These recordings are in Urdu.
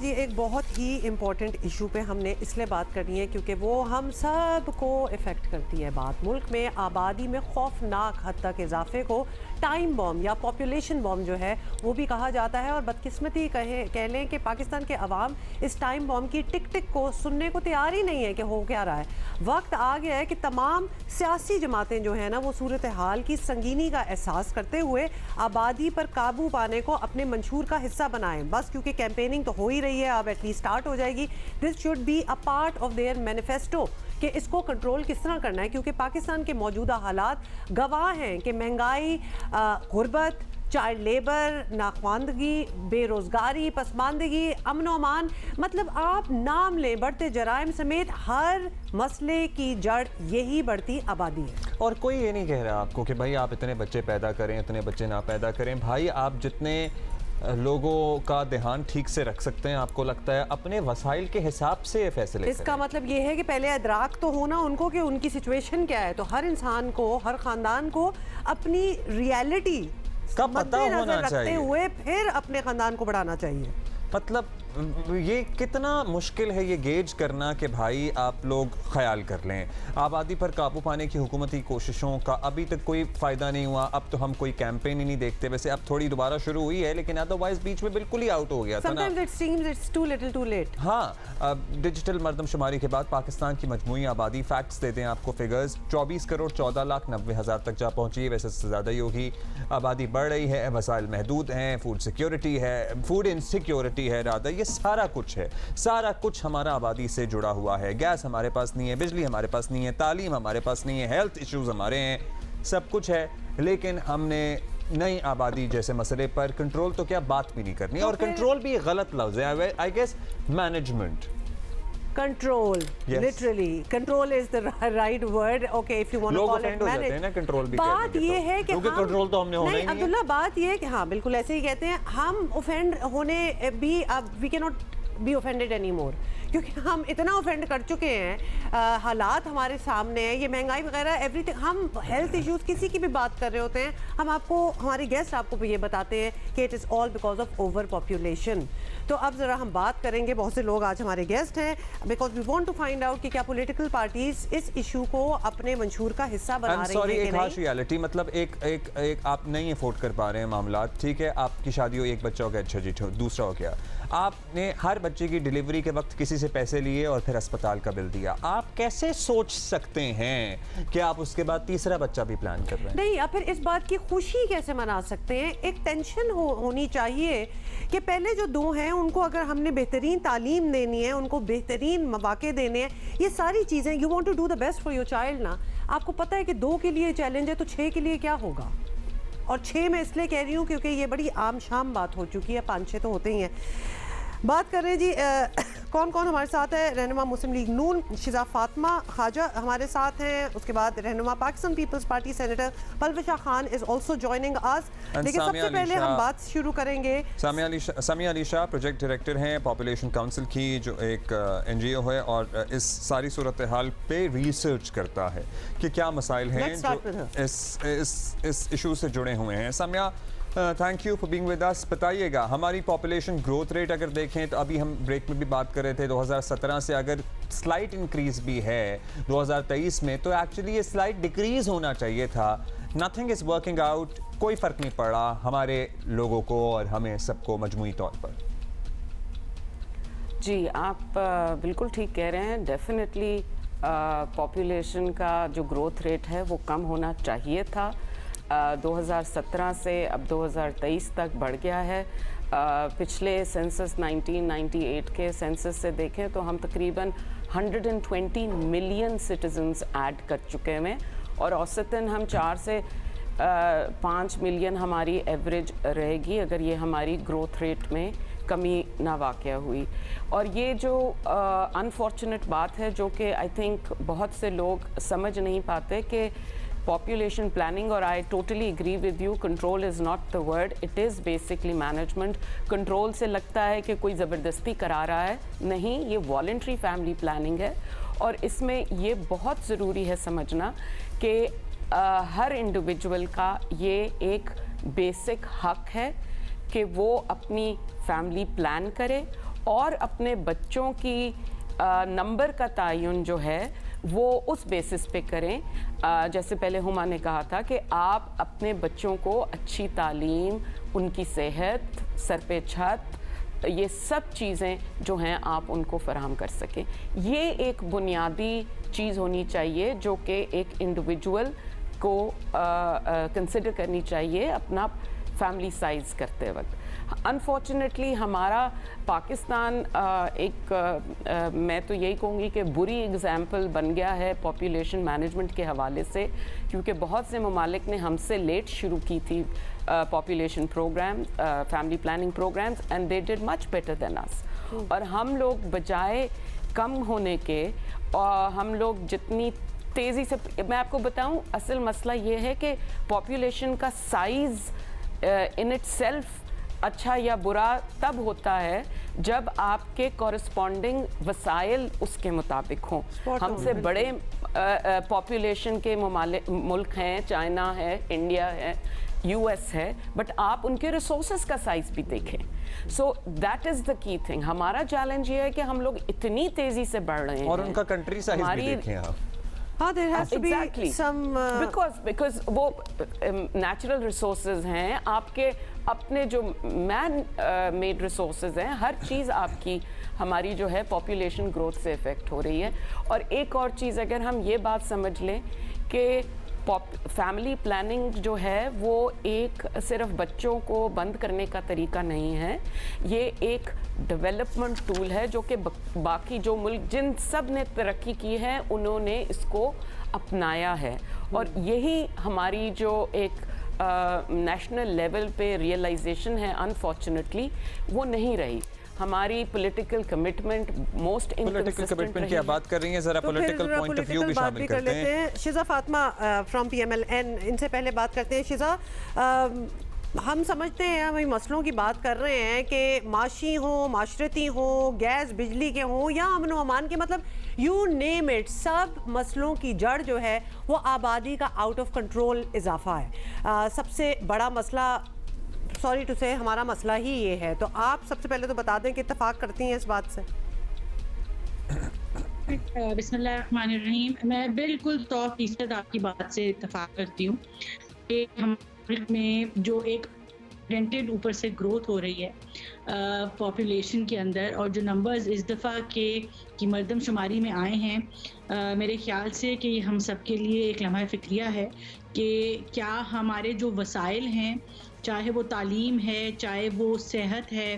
جی ایک بہت ہی امپورٹنٹ ایشو پہ ہم نے اس لیے بات کرنی ہے کیونکہ وہ ہم سب کو افیکٹ کرتی ہے بات. ملک میں آبادی میں خوفناک حد تک اضافے کو ٹائم بوم یا پاپولیشن بوم جو ہے وہ بھی کہا جاتا ہے, اور بدقسمتی کہہ لیں کہ پاکستان کے عوام اس ٹائم بوم کی ٹک ٹک کو سننے کو تیار ہی نہیں ہے کہ ہو کیا رہا ہے. وقت آ گیا ہے کہ تمام سیاسی جماعتیں جو ہیں نا وہ صورتحال کی سنگینی کا احساس کرتے ہوئے آبادی پر قابو پانے کو اپنے منشور کا حصہ بنائیں. بس کیونکہ کیمپیننگ تو ہو ہی رہی ہے, اب ایٹ لیسٹ سٹارٹ ہو جائے گی. This should be a part of their manifesto کہ اس کو کنٹرول کس طرح کرنا ہے, کیونکہ پاکستان کے موجودہ حالات گواہ ہیں کہ مہنگائی, غربت, چائلڈ لیبر, ناخواندگی, بے روزگاری, پسماندگی, امن و امان, مطلب آپ نام لیں, بڑھتے جرائم سمیت ہر مسئلے کی جڑ یہی بڑھتی آبادی ہے. اور کوئی یہ نہیں کہہ رہا آپ کو کہ بھائی آپ اتنے بچے پیدا کریں, اتنے بچے نہ پیدا کریں. بھائی آپ جتنے لوگوں کا دھیان ٹھیک سے رکھ سکتے ہیں, آپ کو لگتا ہے اپنے وسائل کے حساب سے یہ فیصلے کریں. اس کا مطلب یہ ہے کہ پہلے ادراک تو ہونا ان کو کہ ان کی سچویشن کیا ہے. تو ہر انسان کو, ہر خاندان کو اپنی ریالٹی کا پتہ ہونا رکھتے چاہیے, ہوئے پھر اپنے خاندان کو بڑھانا چاہیے. مطلب یہ کتنا مشکل ہے یہ گیج کرنا کہ بھائی آپ لوگ خیال کر لیں. آبادی پر قابو پانے کی حکومتی کوششوں کا ابھی تک کوئی فائدہ نہیں ہوا. اب تو ہم کوئی کیمپین ہی نہیں دیکھتے, ویسے اب تھوڑی دوبارہ شروع ہوئی ہے لیکن ادروائز بیچ میں بالکل ہی آؤٹ ہو گیا تھا نا. Sometimes it seems it's too little too late. ہاں, ڈیجیٹل مردم شماری کے بعد پاکستان کی مجموعی آبادی, فیکٹس دیتے ہیں آپ کو فگرز, 24,14,90,000 تک جا پہنچی ہے. ویسے سے زیادہ ہی ہوگی. آبادی بڑھ رہی ہے, وسائل محدود ہیں, فوڈ سیکیورٹی ہے, فوڈ انسیکیورٹی ہے, رادہ یہ سارا کچھ ہے. سارا کچھ ہمارا آبادی سے جڑا ہوا ہے. گیس ہمارے پاس نہیں ہے, بجلی ہمارے پاس نہیں ہے, تعلیم ہمارے پاس نہیں ہے, ہیلتھ ایشوز ہمارے ہیں, سب کچھ ہے. لیکن ہم نے نئی آبادی جیسے مسئلے پر کنٹرول تو کیا بات بھی نہیں کرنی. اور کنٹرول بھی غلط لفظ ہے, I guess management. Control, Yes. literally. Control is the right word. Okay, if you want to لوگ call it offend ہو جاتے ہیں نا کنٹرول بھی کہہ دیں گے بات یہ ہے کہ کیونکہ کنٹرول تو ہم نے ہونا ہی نہیں ہے. عبداللہ بات یہ ہے کہ ہاں بالکل ایسے ہی کہتے ہیں ہم offend ہونے بھی, اب we cannot be offended anymore کیونکہ ہم اتنا offend کر چکے ہیں. حالات ہمارے سامنے ہیں, یہ مہنگائی وغیرہ ایوری تھنگ. ہم ہیلتھ ایشوز کسی کی بھی بات کر رہے ہوتے ہیں, ہم آپ کو, ہماری گیسٹ آپ کو بھی یہ بتاتے ہیں کہ it is all because of over population. تو اب ذرا ہم بات کریں گے, بہت سے لوگ آج ہمارے گیسٹ ہیں, because we want to find out کہ کیا پولیٹیکل پارٹیز اس ایشو کو اپنے منشور کا حصہ بنا رہی ہیں کہ ایک نہیں. ہارش ریالٹی, مطلب ایک آپ نہیں افورڈ کر پا رہے ہیں معاملات, ٹھیک ہے, آپ کی شادی ہو, ایک بچہ ہو گیا, اچھا جی, دوسرا ہو گیا, آپ نے ہر بچے کی ڈیلیوری کے وقت کسی سے پیسے لیے اور پھر اسپتال کا بل دیا. آپ کیسے سوچ سکتے ہیں کہ آپ اس کے بعد تیسرا بچہ بھی پلان کر رہے ہیں؟ نہیں, پھر اس بات کی خوشی کیسے منا سکتے ہیں؟ ایک ٹینشن ہونی چاہیے کہ پہلے جو دو ہیں ان کو اگر ہم نے بہترین تعلیم دینی ہے, ان کو بہترین مواقع دینے ہیں, یہ ساری چیزیں, you want to do the best for your child نا. آپ کو پتہ ہے کہ 2 کے لیے چیلنج ہے تو 6 کے لیے کیا ہوگا. اور 6 میں اس لیے کہہ رہی ہوں کیونکہ یہ بڑی عام شام بات ہو چکی ہے, 5-6 تو ہوتے ہی ہیں. بات کر رہے ہیں جی کون کون ہمارے ساتھ ہے. رہنما مسلم لیگ نون شزا فاطمہ خواجہ ہمارے ساتھ ہیں. اس کے بعد رہنما Pakistan Peoples Party senator Palwasha Khan is also joining us. لیکن سب سے پہلے ہم بات شروع کریں گے, سامیہ علی شاہ پروجیکٹ ڈائریکٹر ہیں پاپولیشن کاؤنسل کی, جو ایک NGO ہے اور اس ساری صورتحال پہ ریسرچ کرتا ہے کہ کیا مسائل ہیں جو اس ایشو سے جڑے ہوئے ہیں. Samia, thank you for being with us. بتائیے گا ہماری پاپولیشن گروتھ ریٹ اگر دیکھیں تو ابھی ہم بریک میں بھی بات کر رہے تھے 2017 سے اگر سلائٹ انکریز بھی ہے 2023 میں, تو ایکچولی یہ سلائٹ ڈکریز ہونا چاہیے تھا. نتھنگ از ورکنگ آؤٹ, کوئی فرق نہیں پڑ رہا ہمارے لوگوں کو اور ہمیں سب کو مجموعی طور پر. جی آپ بالکل ٹھیک کہہ رہے ہیں. ڈیفینیٹلی پاپولیشن کا جو گروتھ ریٹ ہے وہ کم ہونا چاہیے تھا. 2017 سے اب 2023 تک بڑھ گیا ہے. پچھلے سینسس 1998 کے سینسس سے دیکھیں تو ہم تقریباً 120 ملین سٹیزنز ایڈ کر چکے ہیں, اور اوسطاً ہم 4 سے 5 ملین ہماری ایوریج رہے گی اگر یہ ہماری گروتھ ریٹ میں کمی نہ واقع ہوئی. اور یہ جو انفارچونیٹ بات ہے جو کہ آئی تھنک بہت سے لوگ سمجھ نہیں پاتے کہ population planning, اور I totally agree with you, control is not the word, it is basically management. Control سے لگتا ہے کہ کوئی زبردستی کرا رہا ہے, نہیں, یہ voluntary family planning ہے. اور اس میں یہ بہت ضروری ہے سمجھنا کہ ہر انڈیویجول کا یہ ایک بیسک حق ہے کہ وہ اپنی فیملی پلان کرے اور اپنے بچوں کی نمبر کا تعین جو ہے وہ اس بیسس پہ کریں. جیسے پہلے ہما نے کہا تھا کہ آپ اپنے بچوں کو اچھی تعلیم, ان کی صحت, سر پہ چھت, یہ سب چیزیں جو ہیں آپ ان کو فراہم کر سکیں. یہ ایک بنیادی چیز ہونی چاہیے جو کہ ایک انڈیویجول کو کنسیڈر کرنی چاہیے اپنا فیملی سائز کرتے وقت. انفارچونیٹلی ہمارا پاکستان ایک میں تو یہی کہوں گی کہ بری اگزامپل بن گیا ہے پاپولیشن مینجمنٹ کے حوالے سے, کیونکہ بہت سے ممالک نے ہم سے لیٹ شروع کی تھی population programs, family planning programs, and they did much better than us. اور ہم لوگ بجائے کم ہونے کے, ہم لوگ جتنی تیزی سے, میں آپ کو بتاؤں اصل مسئلہ یہ ہے کہ پاپولیشن کا سائز ان اٹ سیلف اچھا یا برا تب ہوتا ہے جب آپ کے کورسپونڈنگ وسائل اس کے مطابق ہوں. ہم سے بڑے پاپولیشن کے ملک ہیں, چائنا ہے, انڈیا ہے, یو ایس ہے, بٹ آپ ان کے ریسورسز کا سائز بھی دیکھیں. سو دیٹ از دا کی تھنگ. ہمارا چیلنج یہ ہے کہ ہم لوگ اتنی تیزی سے بڑھ رہے ہیں اور ان کا کنٹری سائز بھی دیکھیں آپ. there has to be some because وہ نیچرل ریسورسز ہیں, آپ کے اپنے جو مین میڈ ریسورسز ہیں, ہر چیز آپ کی ہماری جو ہے پاپولیشن گروتھ سے افیکٹ ہو رہی ہے. اور ایک اور چیز اگر ہم یہ بات سمجھ لیں کہ فیملی پلاننگ جو ہے وہ ایک صرف بچوں کو بند کرنے کا طریقہ نہیں ہے, یہ ایک ڈیولپمنٹ ٹول ہے جو کہ باقی جو ملک جن سب نے ترقی کی ہے انہوں نے اس کو اپنایا ہے. اور یہی ہماری جو ایک نیشنل لیول پہ ریئلائزیشن ہے انفارچونیٹلی وہ نہیں رہی. ہماری پولیٹیکل کمٹمنٹ موسٹ کمٹمنٹ کی بات کر رہی ہیں, ذرا پولیٹیکل پوائنٹ آف ویو بھی شامل کرتے ہیں. شیزا فاطمہ فرام PMLN, ان سے پہلے بات کرتے ہیں. شیزا, ہم سمجھتے ہیں, ہم مسئلوں کی بات کر رہے ہیں کہ معاشی ہوں, معاشرتی ہوں, گیس بجلی کے ہوں یا امن و امان کے, مطلب یو نیم اٹ, سب مسئلوں کی جڑ جو ہے وہ آبادی کا آؤٹ آف کنٹرول اضافہ ہے. سب سے بڑا مسئلہ, سوری ٹو سے, ہمارا مسئلہ ہی یہ ہے. تو آپ سب سے پہلے تو بتا دیں کہ اتفاق کرتی ہیں اس بات سے. بسم اللہ الرحمن الرحیم. میں بالکل 100% آپ کی بات سے اتفاق کرتی ہوں کہ ہم ملک میں جو ایک رینٹڈ اوپر سے گروتھ ہو رہی ہے پاپولیشن کے اندر, اور جو نمبرز اس دفعہ کی مردم شماری میں آئے ہیں, میرے خیال سے کہ یہ ہم سب کے لیے ایک لمحہ فکریہ ہے کہ کیا ہمارے جو وسائل ہیں, چاہے وہ تعلیم ہے, چاہے وہ صحت ہے,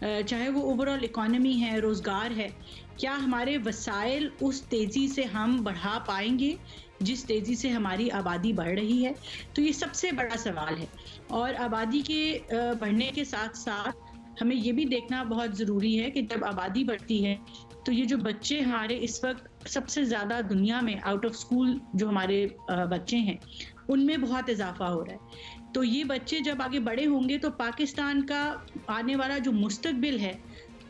چاہے وہ اوور آل اکانومی ہے, روزگار ہے, کیا ہمارے وسائل اس تیزی سے ہم بڑھا پائیں گے جس تیزی سے ہماری آبادی بڑھ رہی ہے؟ تو یہ سب سے بڑا سوال ہے. اور آبادی کے بڑھنے کے ساتھ ساتھ ہمیں یہ بھی دیکھنا بہت ضروری ہے کہ جب آبادی بڑھتی ہے تو یہ جو بچے ہمارے اس وقت سب سے زیادہ دنیا میں آؤٹ آف اسکول جو ہمارے بچے ہیں ان میں بہت اضافہ ہو رہا ہے. تو یہ بچے جب آگے بڑے ہوں گے تو پاکستان کا آنے والا جو مستقبل ہے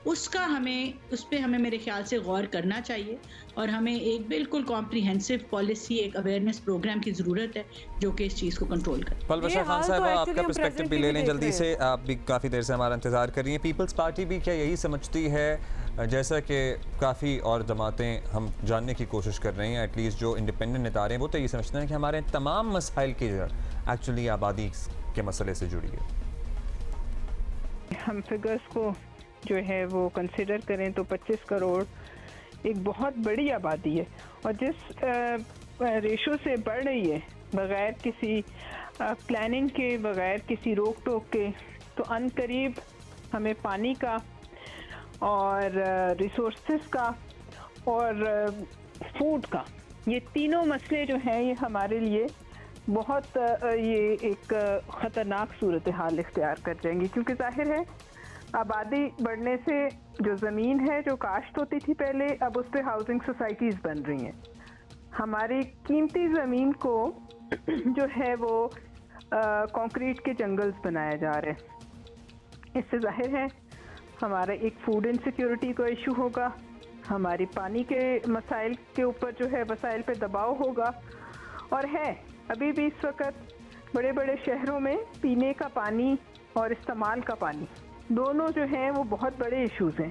اس پہ ہمیں میرے خیال سے غور کرنا چاہیے, اور ہمیں ایک بالکل کمپریہنسو پالیسی, ایک اویئرنیس پروگرام کی ضرورت ہے جو کہ اس چیز کو کنٹرول کرے. پلبشا خان صاحبہ, آپ کا پرسپیکٹو بھی لے لیں جلدی سے, آپ بھی کافی دیر سے ہمارا انتظار کر رہی ہیں. پیپلز پارٹی بھی کیا یہی سمجھتی ہے, جیسا کہ کافی اور جماعتیں ہم جاننے کی کوشش کر رہے ہیں, ایٹ لیسٹ جو انڈیپینڈنٹ ادارے ہیں وہ تو یہ سمجھتے ہیں کہ ہمارے تمام مسائل کی جڑ ایکچولی آبادی کے مسئلے سے جڑی ہے؟ ہم فگرز کو جو ہے وہ کنسیڈر کریں تو 25 کروڑ ایک بہت بڑی آبادی ہے, اور جس ریشو سے بڑھ رہی ہے بغیر کسی پلاننگ کے, بغیر کسی روک ٹوک کے, تو ان قریب ہمیں پانی کا اور ریسورسز کا اور فوڈ کا, یہ تینوں مسئلے جو ہیں یہ ہمارے لیے بہت یہ ایک خطرناک صورتحال اختیار کر جائیں گی. کیونکہ ظاہر ہے آبادی بڑھنے سے جو زمین ہے جو کاشت ہوتی تھی پہلے, اب اس پہ ہاؤسنگ سوسائٹیز بن رہی ہیں. ہماری قیمتی زمین کو جو ہے وہ کنکریٹ کے جنگلز بنایا جا رہے ہیں. اس سے ظاہر ہے ہمارا ایک فوڈ انسیکیورٹی کا ایشو ہوگا, ہماری پانی کے مسائل کے اوپر جو ہے وسائل پہ دباؤ ہوگا. اور ہے ابھی بھی اس وقت بڑے بڑے شہروں میں پینے کا پانی اور استعمال کا پانی دونوں جو ہیں وہ بہت بڑے ایشوز ہیں.